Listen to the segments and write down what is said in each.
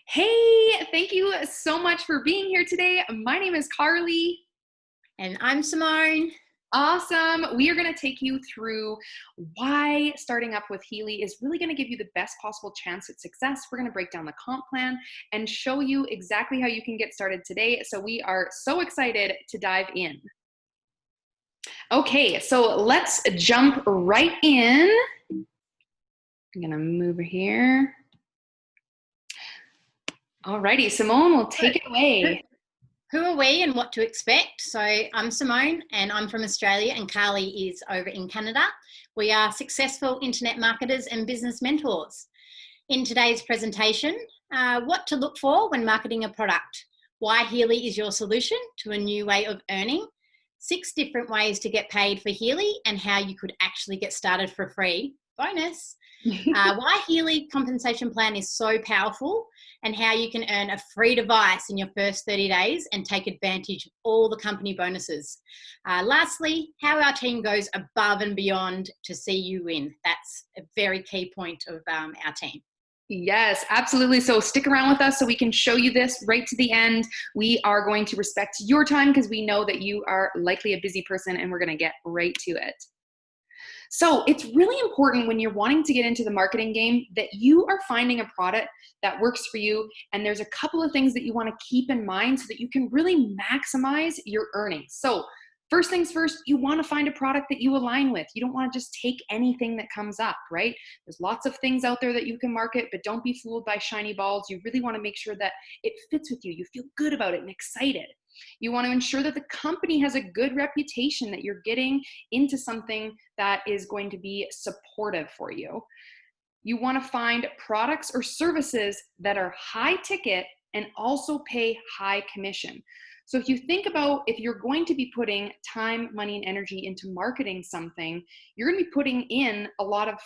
Hey, thank you so much for being here today. My name is Carly. And I'm Simone. Awesome. We are going to take you through why starting up with Healy is really going to give you the best possible chance at success. We're going to break down the comp plan and show you exactly how you can get started today. So we are so excited to dive in. Okay, so let's jump right in. I'm going to move here. Alrighty, Simone will take it away. Who are we and what to expect? So I'm Simone and I'm from Australia and Carly is over in Canada. We are successful internet marketers and business mentors. In today's presentation, what to look for when marketing a product, why Healy is your solution to a new way of earning, 6 different ways to get paid for Healy and how you could actually get started for free. Bonus. Why Healy compensation plan is so powerful and how you can earn a free device in your first 30 days and take advantage of all the company bonuses. Lastly, how our team goes above and beyond to see you win. That's a very key point of our team. Yes, absolutely. So stick around with us so we can show you this right to the end. We are going to respect your time because we know that you are likely a busy person and we're going to get right to it. So it's really important when you're wanting to get into the marketing game that you are finding a product that works for you. And there's a couple of things that you want to keep in mind so that you can really maximize your earnings. So first things first, you want to find a product that you align with. You don't want to just take anything that comes up, right? There's lots of things out there that you can market, but don't be fooled by shiny balls. You really want to make sure that it fits with you. You feel good about it and excited. You want to ensure that the company has a good reputation, that you're getting into something that is going to be supportive for you. You want to find products or services that are high ticket and also pay high commission. So if you think about if you're going to be putting time, money, and energy into marketing something, you're going to be putting in a lot of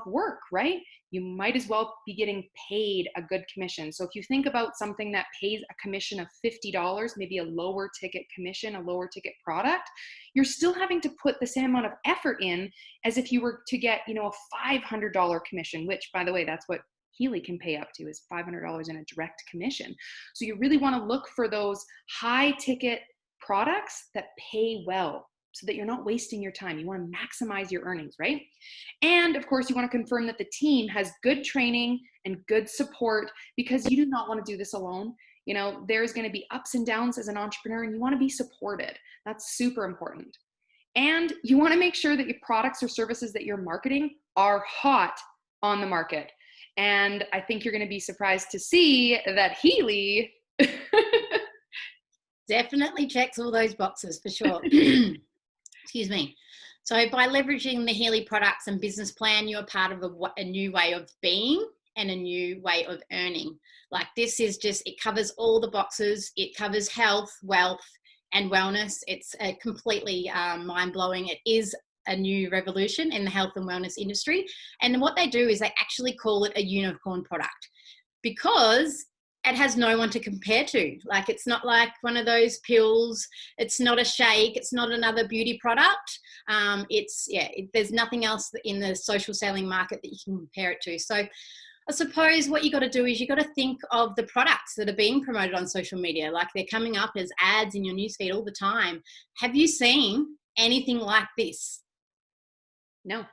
work, right? You might as well be getting paid a good commission. So if you think about something that pays a commission of $50, maybe a lower ticket commission, a lower ticket product, you're still having to put the same amount of effort in as if you were to get, a $500 commission, which, by the way, that's what Healy can pay up to, is $500 in a direct commission. So you really want to look for those high ticket products that pay well so that you're not wasting your time. You want to maximize your earnings, right? And of course, you want to confirm that the team has good training and good support because you do not want to do this alone. There's going to be ups and downs as an entrepreneur and you want to be supported. That's super important. And you want to make sure that your products or services that you're marketing are hot on the market. And I think you're going to be surprised to see that Healy definitely checks all those boxes for sure. Excuse me. So by leveraging the Healy products and business plan, you're part of a new way of being and a new way of earning. Like this is just, it covers all the boxes. It covers health, wealth, and wellness. It's completely mind-blowing. It is a new revolution in the health and wellness industry. And what they do is they actually call it a unicorn product because it has no one to compare to. Like it's not like one of those pills. It's not a shake. It's not another beauty product. There's nothing else in the social selling market that you can compare it to. So I suppose what you got to do is you got to think of the products that are being promoted on social media. Like they're coming up as ads in your newsfeed all the time. Have you seen anything like this? No.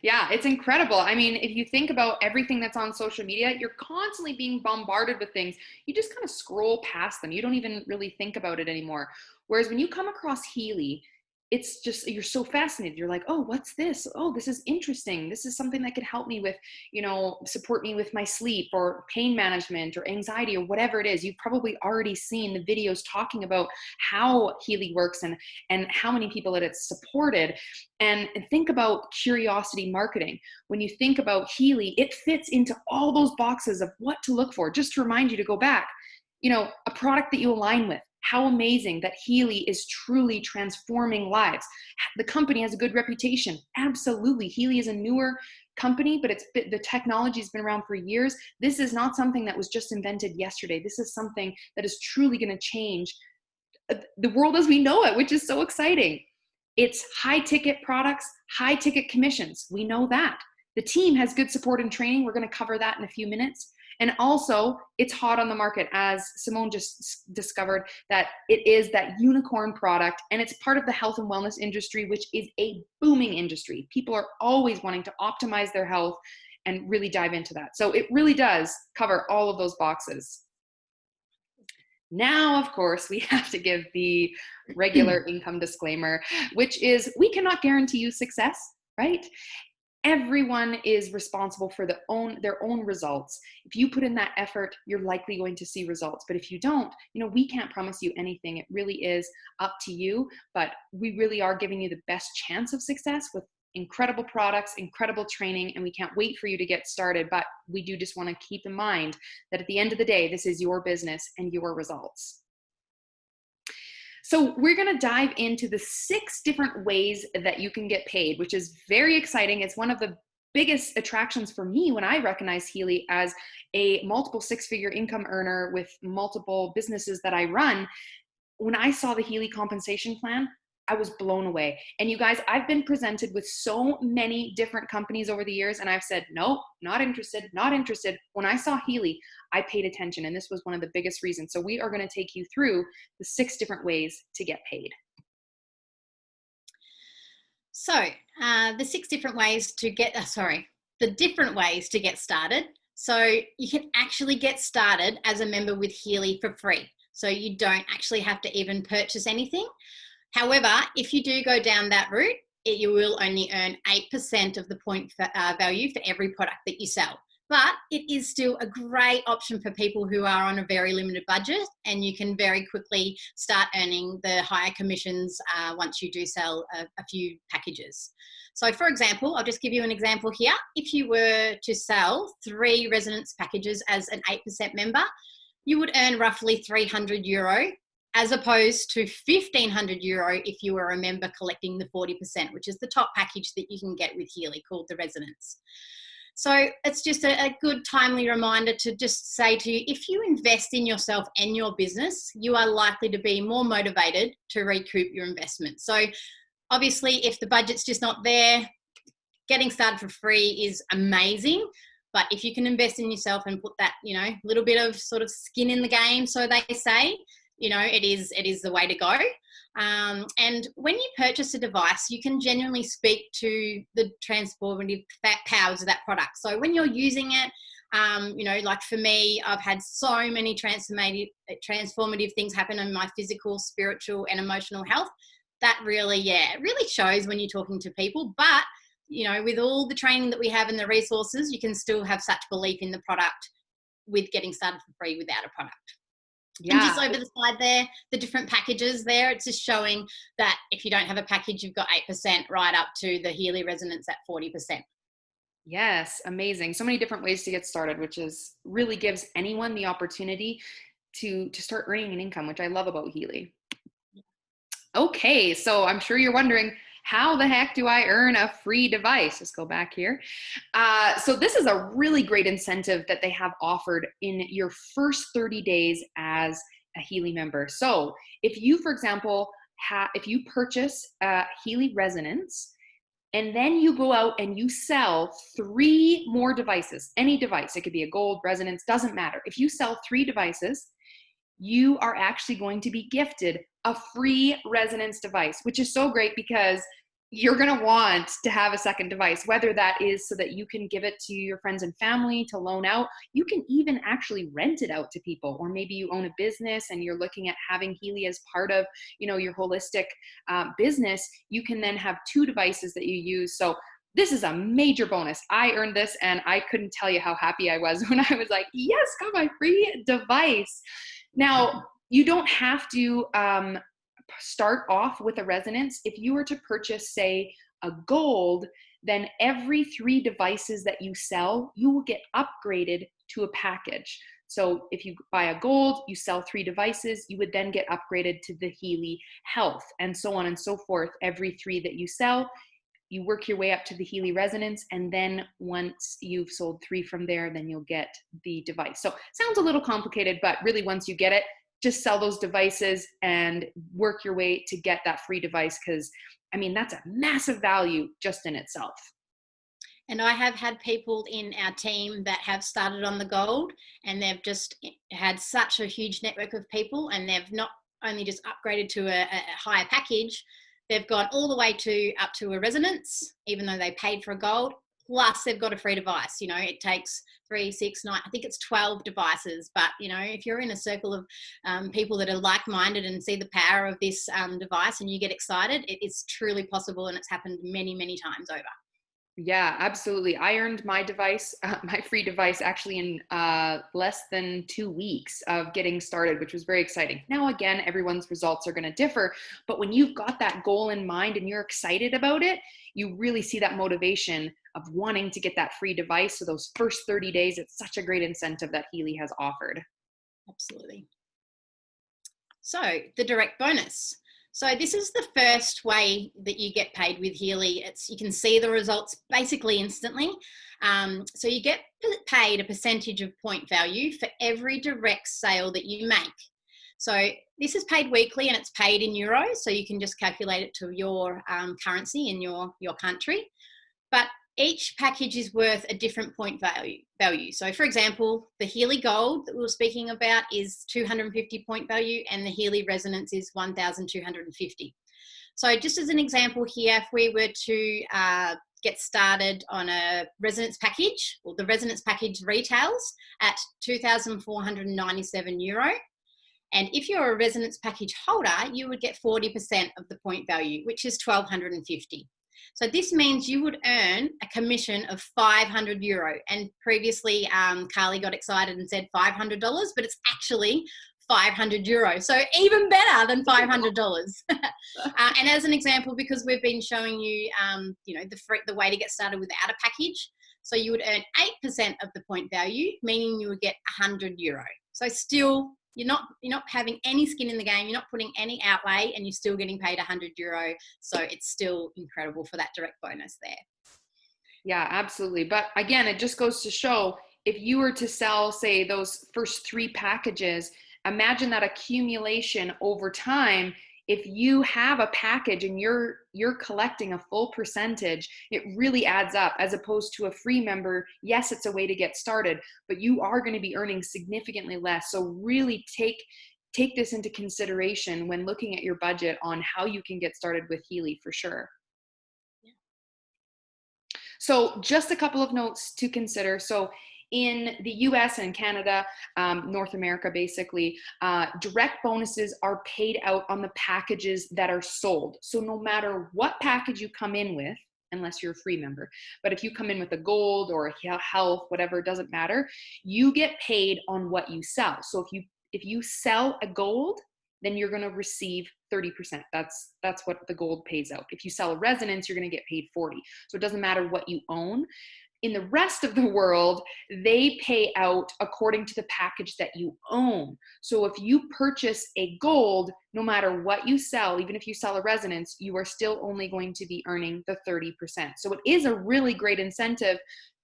Yeah, it's incredible. I mean, if you think about everything that's on social media, you're constantly being bombarded with things. You just kind of scroll past them. You don't even really think about it anymore. Whereas when you come across Healy, it's just, you're so fascinated. You're like, oh, what's this? Oh, this is interesting. This is something that could help me with, support me with my sleep or pain management or anxiety or whatever it is. You've probably already seen the videos talking about how Healy works and how many people that it's supported. And think about curiosity marketing. When you think about Healy, it fits into all those boxes of what to look for. Just to remind you to go back, a product that you align with. How amazing that Healy is truly transforming lives. The company has a good reputation. Absolutely. Healy is a newer company, but the technology has been around for years. This is not something that was just invented yesterday. This is something that is truly going to change the world as we know it, which is so exciting. It's high ticket products, high ticket commissions. We know that. The team has good support and training. We're going to cover that in a few minutes. And also, it's hot on the market, as Simone just discovered, that it is that unicorn product, and it's part of the health and wellness industry, which is a booming industry. People are always wanting to optimize their health and really dive into that. So it really does cover all of those boxes. Now, of course, we have to give the regular income disclaimer, which is we cannot guarantee you success, right? Everyone is responsible for their own results. If you put in that effort, you're likely going to see results. But if you don't, we can't promise you anything. It really is up to you. But we really are giving you the best chance of success with incredible products, incredible training, and we can't wait for you to get started. But we do just want to keep in mind that at the end of the day, this is your business and your results. So we're going to dive into the 6 different ways that you can get paid, which is very exciting. It's one of the biggest attractions for me when I recognize Healy as a multiple 6-figure income earner with multiple businesses that I run. When I saw the Healy compensation plan, I was blown away. And you guys, I've been presented with so many different companies over the years, and I've said, nope, not interested, not interested. When I saw Healy, I paid attention, and this was one of the biggest reasons. So we are going to take you through the 6 different ways to get paid. So the 6 different ways to get, the different ways to get started. So you can actually get started as a member with Healy for free. So you don't actually have to even purchase anything. However, if you do go down that route, you will only earn 8% of the point value for every product that you sell. But it is still a great option for people who are on a very limited budget, and you can very quickly start earning the higher commissions once you do sell a few packages. So for example, I'll just give you an example here. If you were to sell 3 residence packages as an 8% member, you would earn roughly €300, as opposed to €1,500 if you were a member collecting the 40%, which is the top package that you can get with Healy, called the Residence. So it's just a good timely reminder to just say to you, if you invest in yourself and your business, you are likely to be more motivated to recoup your investment. So obviously, if the budget's just not there, getting started for free is amazing. But if you can invest in yourself and put that, little bit of sort of skin in the game, so they say, it is the way to go. And when you purchase a device, you can genuinely speak to the transformative powers of that product. So when you're using it, like for me, I've had so many transformative things happen in my physical, spiritual, and emotional health. That really shows when you're talking to people. But, with all the training that we have and the resources, you can still have such belief in the product with getting started for free without a product. Yeah. And just over the side there, the different packages there, it's just showing that if you don't have a package, you've got 8% right up to the Healy Resonance at 40%. Yes, amazing. So many different ways to get started, which is really gives anyone the opportunity to start earning an income, which I love about Healy. Okay, so I'm sure you're wondering, how the heck do I earn a free device? Let's go back here. So this is a really great incentive that they have offered in your first 30 days as a Healy member. So if you, for example, if you purchase a Healy Resonance, and then you go out and you sell 3 more devices, any device, it could be a gold, resonance, doesn't matter. If you sell 3 devices, you are actually going to be gifted a free resonance device, which is so great because you're going to want to have a second device, whether that is so that you can give it to your friends and family to loan out. You can even actually rent it out to people, or maybe you own a business and you're looking at having Healy as part of, your holistic business. You can then have 2 devices that you use. So this is a major bonus. I earned this, and I couldn't tell you how happy I was when I was like, yes, got my free device. Now, you don't have to start off with a resonance. If you were to purchase, say, a gold, then every 3 devices that you sell, you will get upgraded to a package. So if you buy a gold, you sell 3 devices, you would then get upgraded to the Healy Health, and so on and so forth. Every 3 that you sell, you work your way up to the Healy Resonance, and then once you've sold 3 from there, then you'll get the device. So sounds a little complicated, but really once you get it, just sell those devices and work your way to get that free device, because that's a massive value just in itself. And I have had people in our team that have started on the gold, and they've just had such a huge network of people, and they've not only just upgraded to a higher package, they've gone all the way to up to a resonance, even though they paid for a gold. Plus, they've got a free device. You know, it takes 3, 6, 9, I think it's 12 devices. But, you know, if you're in a circle of people that are like-minded and see the power of this device and you get excited, it is truly possible, and it's happened many, many times over. Yeah, absolutely. I earned my device, my free device, actually in less than 2 weeks of getting started, which was very exciting. Now, again, everyone's results are going to differ, but when you've got that goal in mind and you're excited about it, you really see that motivation of wanting to get that free device. So those first 30 days, it's such a great incentive that Healy has offered. Absolutely. So the direct bonus. So this is the first way that you get paid with Healy. You can see the results basically instantly. So you get paid a percentage of point value for every direct sale that you make. So this is paid weekly, and it's paid in euros. So you can just calculate it to your currency in your country. But each package is worth a different point value. So for example, the Healy Gold that we were speaking about is 250 point value, and the Healy Resonance is 1,250. So just as an example here, if we were to get started on a resonance package, well, the resonance package retails at 2,497 euro. And if you're a resonance package holder, you would get 40% of the point value, which is 1,250. So this means you would earn a commission of 500 euro. And previously, Carly got excited and said $500, but it's actually 500 euro. So even better than $500. And as an example, because we've been showing you, you know, the way to get started without a package. So you would earn 8% of the point value, meaning you would get 100 euro. So still, you're not having any skin in the game. You're not putting any outlay, and you're still getting paid 100 euro. So it's still incredible for that direct bonus there. Yeah, absolutely. But again, it just goes to show, if you were to sell, say, those first 3 packages, imagine that accumulation over time. If you have a package and you're collecting a full percentage, it really adds up, as opposed to a free member. Yes, it's a way to get started, but you are going to be earning significantly less. So really take this into consideration when looking at your budget on how you can get started with Healy, for sure. Yeah. So just a couple of notes to consider. So in the US and Canada, North America, basically, direct bonuses are paid out on the packages that are sold. So no matter what package you come in with, unless you're a free member, but if you come in with a gold or a health, whatever, it doesn't matter, you get paid on what you sell. So if you sell a gold, then you're going to receive 30%. That's what the gold pays out. If you sell a resonance, you're going to get paid 40. So it doesn't matter what you own. In the rest of the world, they pay out according to the package that you own. So if you purchase a gold, no matter what you sell, even if you sell a resonance, you are still only going to be earning the 30%. So it is a really great incentive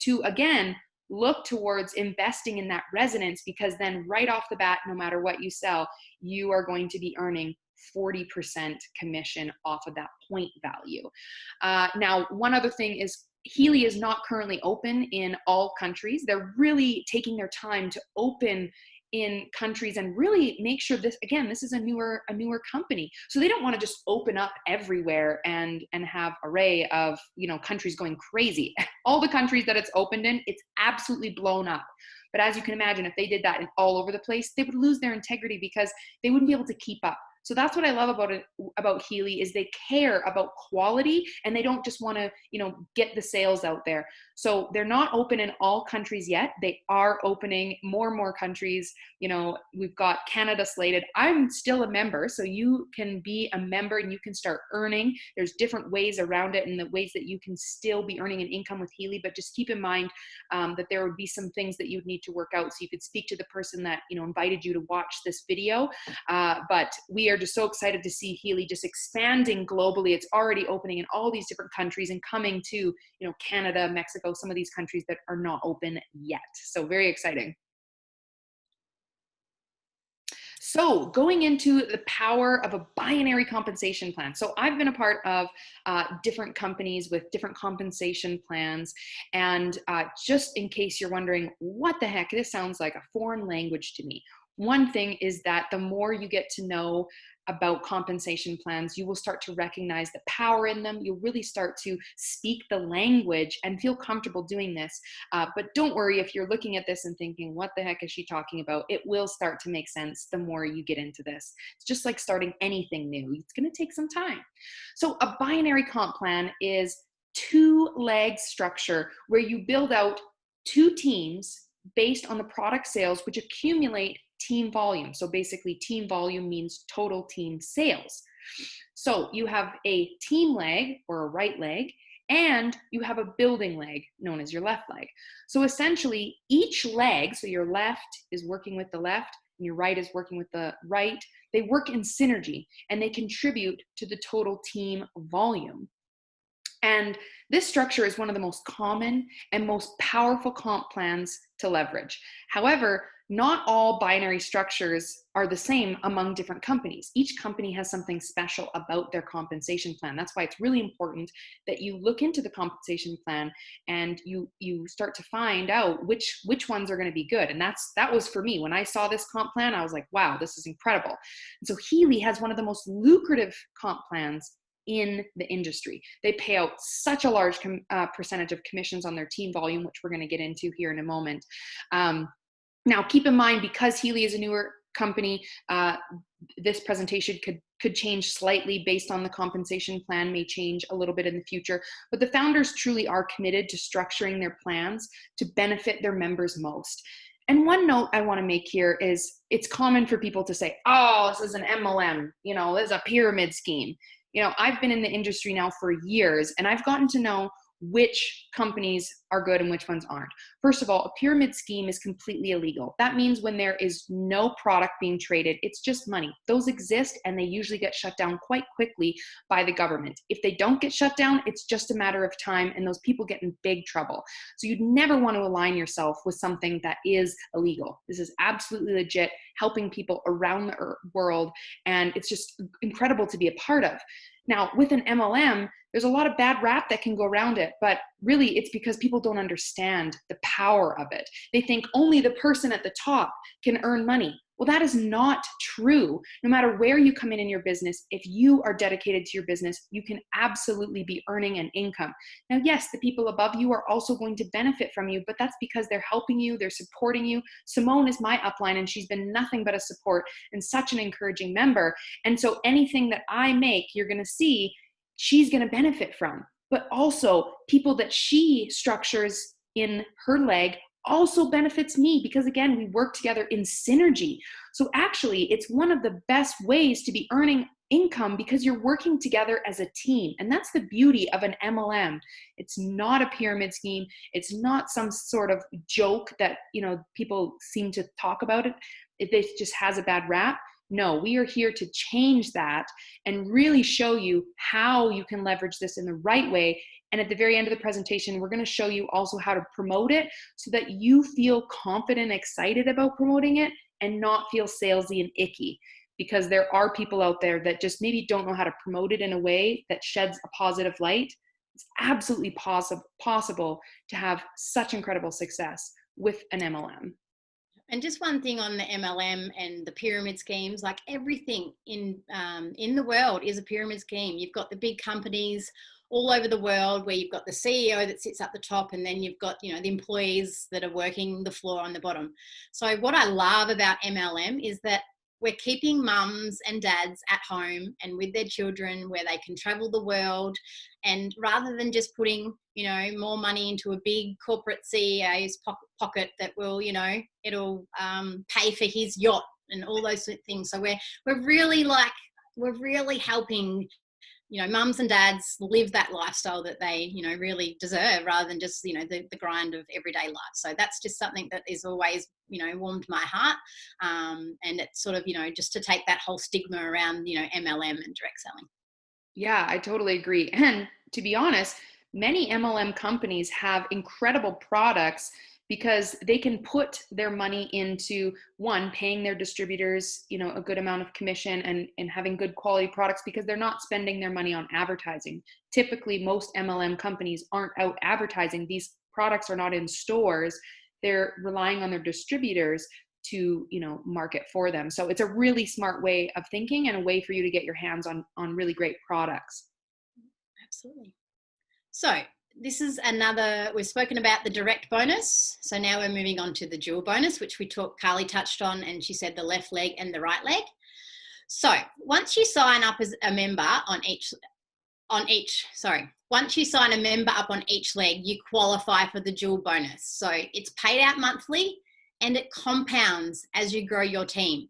to, again, look towards investing in that resonance, because then right off the bat, no matter what you sell, you are going to be earning 40% commission off of that point value. Now, one other thing is, Healy is not currently open in all countries. They're really taking their time to open in countries and really make sure this is a newer company. So they don't want to just open up everywhere and have array of, you know, countries going crazy. All the countries that it's opened in, it's absolutely blown up. But as you can imagine, if they did that all over the place, they would lose their integrity, because they wouldn't be able to keep up. So that's what I love about Healy, is they care about quality, and they don't just want to, you know, get the sales out there. So they're not open in all countries yet. They are opening more and more countries. You know, we've got Canada slated. I'm still a member, so you can be a member and you can start earning. There's different ways around it, and the ways that you can still be earning an income with Healy. But just keep in mind that there would be some things that you'd need to work out. So you could speak to the person that, you know, invited you to watch this video. But we are just so excited to see Healy just expanding globally. It's already opening in all these different countries and coming to, you know, Canada, Mexico, some of these countries that are not open yet. So very exciting. So going into the power of a binary compensation plan. So I've been a part of different companies with different compensation plans. And just in case you're wondering, what the heck, this sounds like a foreign language to me. One thing is that the more you get to know about compensation plans, you will start to recognize the power in them. You'll really start to speak the language and feel comfortable doing this. But don't worry if you're looking at this and thinking, what the heck is she talking about? It will start to make sense the more you get into this. It's just like starting anything new. It's going to take some time. So a binary comp plan is two-leg structure where you build out two teams based on the product sales, which accumulate team volume. So basically team volume means total team sales. So you have a team leg or a right leg, and you have a building leg known as your left leg. So essentially each leg, so your left is working with the left and your right is working with the right, they work in synergy and they contribute to the total team volume. And this structure is one of the most common and most powerful comp plans to leverage. However, not all binary structures are the same among different companies. Each company has something special about their compensation plan. That's why it's really important that you look into the compensation plan and you start to find out which ones are going to be good. And that was for me. When I saw this comp plan, I was like, wow, this is incredible. And so Healy has one of the most lucrative comp plans in the industry. They pay out such a large percentage of commissions on their team volume, which we're going to get into here in a moment. Now, keep in mind, because Healy is a newer company, this presentation could change slightly based on the compensation plan, may change a little bit in the future, but the founders truly are committed to structuring their plans to benefit their members most. And one note I want to make here is it's common for people to say, oh, this is an MLM, this is a pyramid scheme. I've been in the industry now for years, and I've gotten to know which companies are good and which ones aren't. First of all, a pyramid scheme is completely illegal. That means when there is no product being traded, it's just money. Those exist, and they usually get shut down quite quickly by the government. If they don't get shut down, it's just a matter of time, and those people get in big trouble. So you'd never want to align yourself with something that is illegal. This is absolutely legit, helping people around the world, and it's just incredible to be a part of. Now, with an MLM, there's a lot of bad rap that can go around it, but really it's because people don't understand the power of it. They think only the person at the top can earn money. Well, that is not true. No matter where you come in your business, if you are dedicated to your business, you can absolutely be earning an income. Now, yes, the people above you are also going to benefit from you, but that's because they're helping you, they're supporting you. Simone is my upline, and she's been nothing but a support and such an encouraging member. And so anything that I make, you're going to see she's going to benefit from. But also people that she structures in her leg also benefits me, because again, we work together in synergy. So actually, it's one of the best ways to be earning income, because you're working together as a team. And that's the beauty of an MLM. It's not a pyramid scheme. It's not some sort of joke that, people seem to talk about it. It just has a bad rap. No, we are here to change that and really show you how you can leverage this in the right way. And at the very end of the presentation, we're going to show you also how to promote it so that you feel confident and excited about promoting it and not feel salesy and icky. Because there are people out there that just maybe don't know how to promote it in a way that sheds a positive light. It's absolutely possible to have such incredible success with an MLM. And just one thing on the MLM and the pyramid schemes, like everything in the world is a pyramid scheme. You've got the big companies all over the world where you've got the CEO that sits at the top, and then you've got, the employees that are working the floor on the bottom. So what I love about MLM is that we're keeping mums and dads at home and with their children, where they can travel the world. And rather than just putting, more money into a big corporate CEO's pocket that will, it'll pay for his yacht and all those things. So we're really helping, mums and dads live that lifestyle that they, really deserve, rather than just, the grind of everyday life. So that's just something that is always, warmed my heart. And it's sort of, just to take that whole stigma around, MLM and direct selling. Yeah, I totally agree. And to be honest, many MLM companies have incredible products because they can put their money into, one, paying their distributors, a good amount of commission and having good quality products, because they're not spending their money on advertising. Typically, most MLM companies aren't out advertising. These products are not in stores. They're relying on their distributors to, market for them. So it's a really smart way of thinking and a way for you to get your hands on really great products. Absolutely. So this is we've spoken about the direct bonus. So now we're moving on to the dual bonus, which Carly touched on, and she said the left leg and the right leg. So once you sign up as a member once you sign a member up on each leg, you qualify for the dual bonus. So it's paid out monthly and it compounds as you grow your team.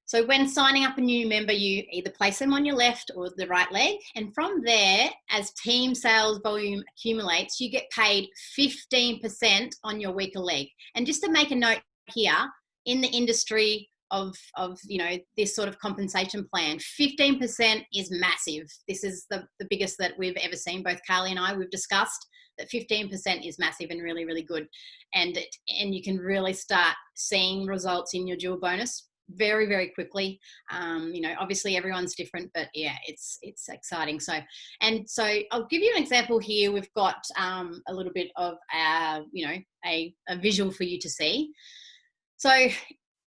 So when signing up a new member, you either place them on your left or the right leg. And from there, as team sales volume accumulates, you get paid 15% on your weaker leg. And just to make a note here, in the industry of this sort of compensation plan, 15% is massive. This is the biggest that we've ever seen. Both Carly and I, we've discussed that 15% is massive and really, really good. And you can really start seeing results in your dual bonus very, very quickly. Obviously everyone's different, but yeah, it's exciting. So I'll give you an example here. We've got a little bit of a visual for you to see. So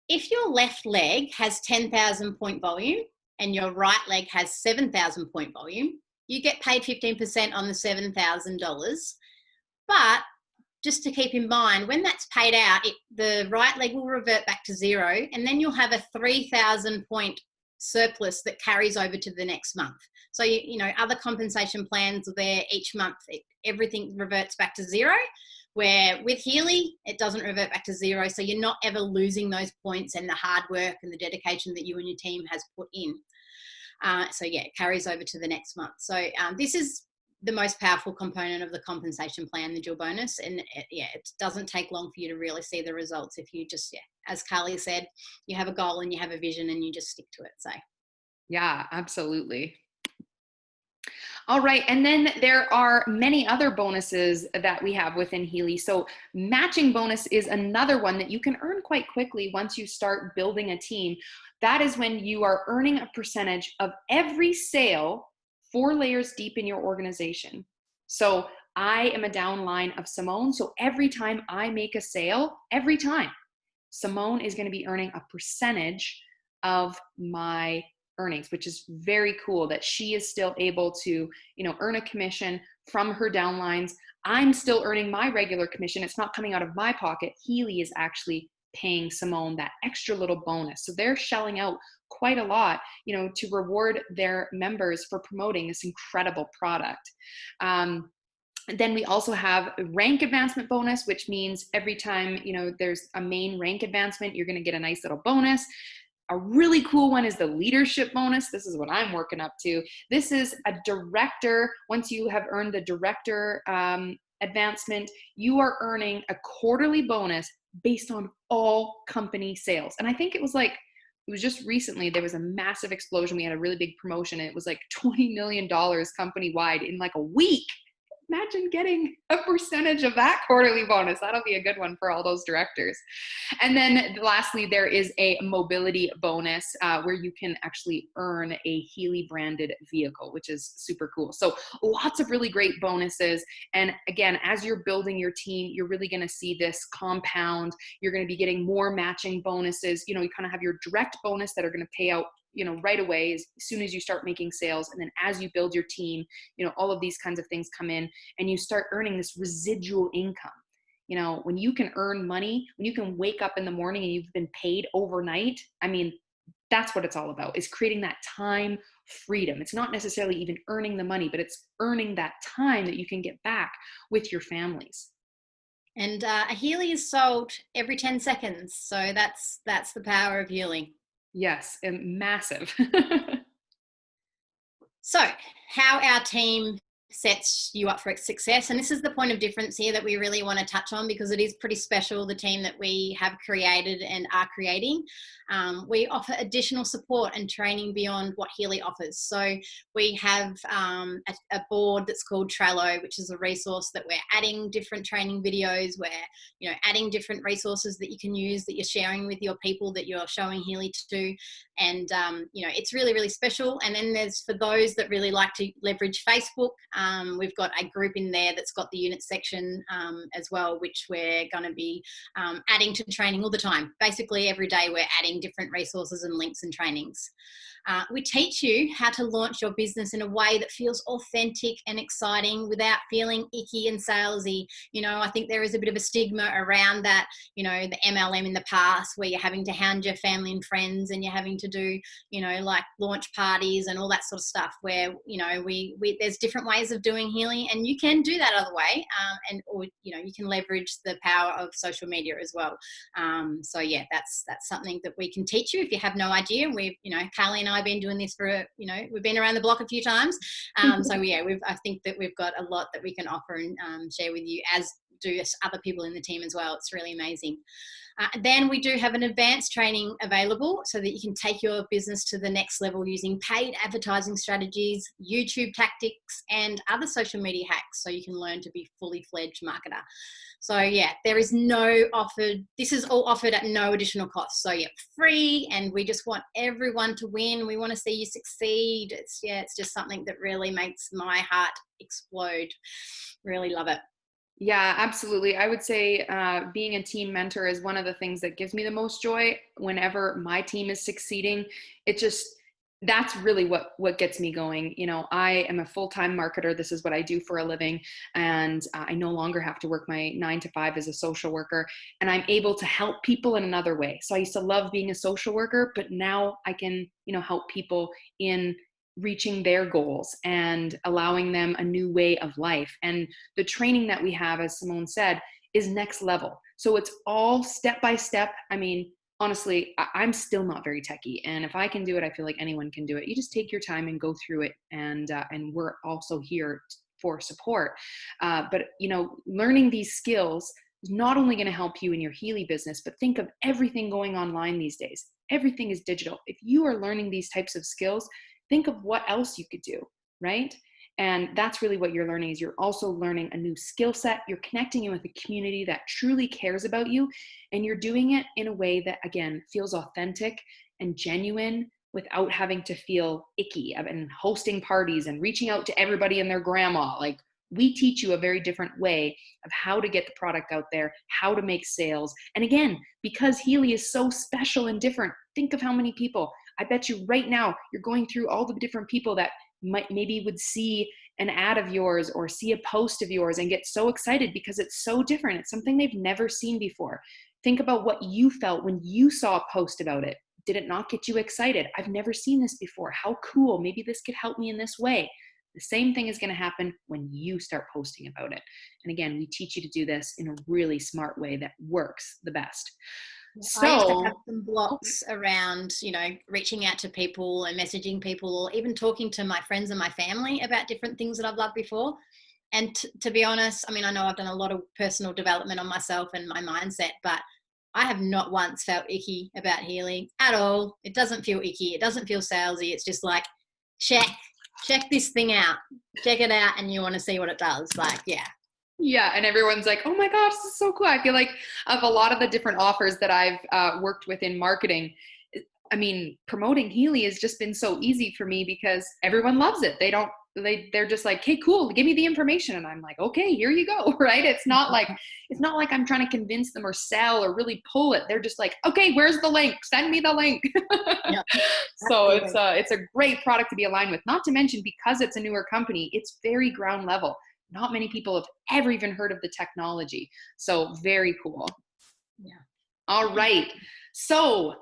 if your left leg has 10,000 point volume and your right leg has 7,000 point volume, you get paid 15% on the $7,000. But just to keep in mind, when that's paid out, the right leg will revert back to zero, and then you'll have a 3,000 point surplus that carries over to the next month. So, other compensation plans are there each month, everything reverts back to zero, where with Healy, it doesn't revert back to zero. So you're not ever losing those points and the hard work and the dedication that you and your team has put in. It carries over to the next month. So this is the most powerful component of the compensation plan, the dual bonus. And it doesn't take long for you to really see the results if you just, as Carly said, you have a goal and you have a vision and you just stick to it. So yeah, absolutely. All right. And then there are many other bonuses that we have within Healy. So matching bonus is another one that you can earn quite quickly once you start building a team. That is when you are earning a percentage of every sale 4 layers deep in your organization. So I am a downline of Simone. So every time I make a sale, Simone is going to be earning a percentage of my earnings, which is very cool that she is still able to, earn a commission from her downlines. I'm still earning my regular commission. It's not coming out of my pocket. Healy is actually paying Simone that extra little bonus. So they're shelling out quite a lot, to reward their members for promoting this incredible product. Then we also have rank advancement bonus, which means every time, there's a main rank advancement, you're going to get a nice little bonus. A really cool one is the leadership bonus. This is what I'm working up to. This is a director. Once you have earned the director advancement, you are earning a quarterly bonus based on all company sales. And I think it was just recently, there was a massive explosion. We had a really big promotion. And it was like $20 million company-wide in like a week. Imagine getting a percentage of that quarterly bonus. That'll be a good one for all those directors. And then lastly, there is a mobility bonus where you can actually earn a Healy branded vehicle, which is super cool. So lots of really great bonuses. And again, as you're building your team, you're really going to see this compound. You're going to be getting more matching bonuses. You kind of have your direct bonus that are going to pay out right away as soon as you start making sales. And then as you build your team, all of these kinds of things come in and you start earning this residual income. When you can earn money, when you can wake up in the morning and you've been paid overnight, that's what it's all about, is creating that time freedom. It's not necessarily even earning the money, but it's earning that time that you can get back with your families. And a Healy is sold every 10 seconds. So that's the power of Healy. Yes, and massive. So how our team sets you up for success. And this is the point of difference here that we really want to touch on, because it is pretty special, the team that we have created and are creating. We offer additional support and training beyond what Healy offers. So we have a board that's called Trello, which is a resource that we're adding different training videos, we're, you know, adding different resources that you can use, that you're sharing with your people that you're showing Healy to. And, you know, it's really, really special. And then there's, for those that really like to leverage Facebook, we've got a group in there that's got the unit section as well, which we're going to be adding to training all the time. Basically, every day we're adding different resources and links and trainings. We teach you how to launch your business in a way that feels authentic and exciting without feeling icky and salesy. You know, I think there is a bit of a stigma around that, you know, the MLM in the past, where you're having to hound your family and friends and you're having to do, you know, like launch parties and all that sort of stuff, where, you know, there's different ways of doing Healy, and you can do that other way. Or, you know, you can leverage the power of social media as well. So yeah, that's something that we can teach you if you have no idea. We've, you know, Carly and I have been doing this for, you know, we've been around the block a few times. So yeah, I think that we've got a lot that we can offer and share with you, as do other people in the team as well. It's really amazing. Then we do have an advanced training available so that you can take your business to the next level using paid advertising strategies, YouTube tactics, and other social media hacks, so you can learn to be fully fledged marketer. So yeah, there is this is all offered at no additional cost. So yeah, free, and we just want everyone to win. We want to see you succeed. It's just something that really makes my heart explode. Really love it. Yeah, absolutely. I would say being a team mentor is one of the things that gives me the most joy whenever my team is succeeding. That's really what gets me going. You know, I am a full-time marketer. This is what I do for a living. And I no longer have to work my 9 to 5 as a social worker, and I'm able to help people in another way. So I used to love being a social worker, but now I can, you know, help people in reaching their goals and allowing them a new way of life. And the training that we have, as Simone said, is next level. So it's all step by step. I mean, honestly, I'm still not very techie. And if I can do it, I feel like anyone can do it. You just take your time and go through it. And we're also here for support. But, you know, learning these skills is not only going to help you in your Healy business, but think of everything going online these days. Everything is digital. If you are learning these types of skills, think of what else you could do, right? And that's really what you're learning, is you're also learning a new skill set. You're connecting in with a community that truly cares about you. And you're doing it in a way that, again, feels authentic and genuine without having to feel icky and hosting parties and reaching out to everybody and their grandma. Like, we teach you a very different way of how to get the product out there, how to make sales. And again, because Healy is so special and different, think of how many people. I bet you right now you're going through all the different people that maybe would see an ad of yours or see a post of yours and get so excited because it's so different. It's something they've never seen before. Think about what you felt when you saw a post about it. Did it not get you excited? I've never seen this before. How cool. Maybe this could help me in this way. The same thing is going to happen when you start posting about it. And again, we teach you to do this in a really smart way that works the best. So I used to have some blocks around, you know, reaching out to people and messaging people, or even talking to my friends and my family about different things that I've loved before. And to be honest, I mean, I know I've done a lot of personal development on myself and my mindset, but I have not once felt icky about Healy at all. It doesn't feel icky. It doesn't feel salesy. It's just like, check this thing out. Check it out, and you want to see what it does. Like, yeah. Yeah, and everyone's like, oh my gosh, this is so cool. I feel like of a lot of the different offers that I've worked with in marketing, I mean, promoting Healy has just been so easy for me because everyone loves it. They're just like, hey, cool, give me the information. And I'm like, okay, here you go, right? It's not like I'm trying to convince them or sell or really pull it. They're just like, okay, where's the link? Send me the link. Yep, so it's a great product to be aligned with. Not to mention, because it's a newer company, it's very ground level. Not many people have ever even heard of the technology. So very cool. Yeah. All right. So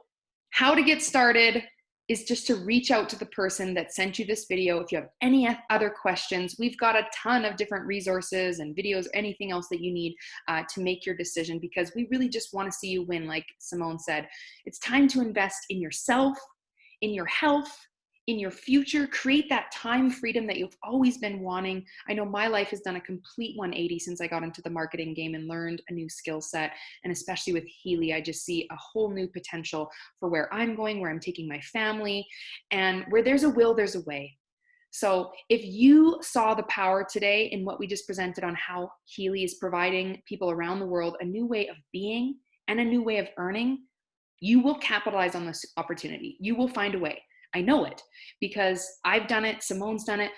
how to get started is just to reach out to the person that sent you this video. If you have any other questions, we've got a ton of different resources and videos, anything else that you need to make your decision, because we really just want to see you win. Like Simone said, it's time to invest in yourself, in your health, in your future, create that time freedom that you've always been wanting. I know my life has done a complete 180 since I got into the marketing game and learned a new skill set. And especially with Healy, I just see a whole new potential for where I'm going, where I'm taking my family, and where there's a will, there's a way. So if you saw the power today in what we just presented on how Healy is providing people around the world a new way of being and a new way of earning, you will capitalize on this opportunity. You will find a way. I know it because I've done it, Simone's done it,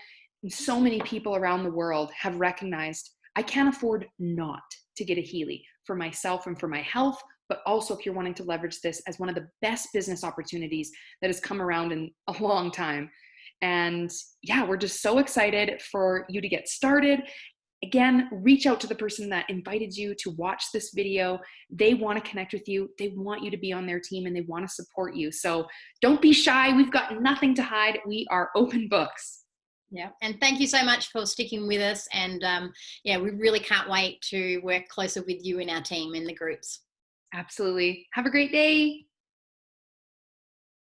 and so many people around the world have recognized I can't afford not to get a Healy for myself and for my health, but also if you're wanting to leverage this as one of the best business opportunities that has come around in a long time. And yeah, we're just so excited for you to get started. Again, reach out to the person that invited you to watch this video. They want to connect with you. They want you to be on their team and they want to support you. So don't be shy. We've got nothing to hide. We are open books. Yeah. And thank you so much for sticking with us. And yeah, we really can't wait to work closer with you in our team in the groups. Absolutely. Have a great day.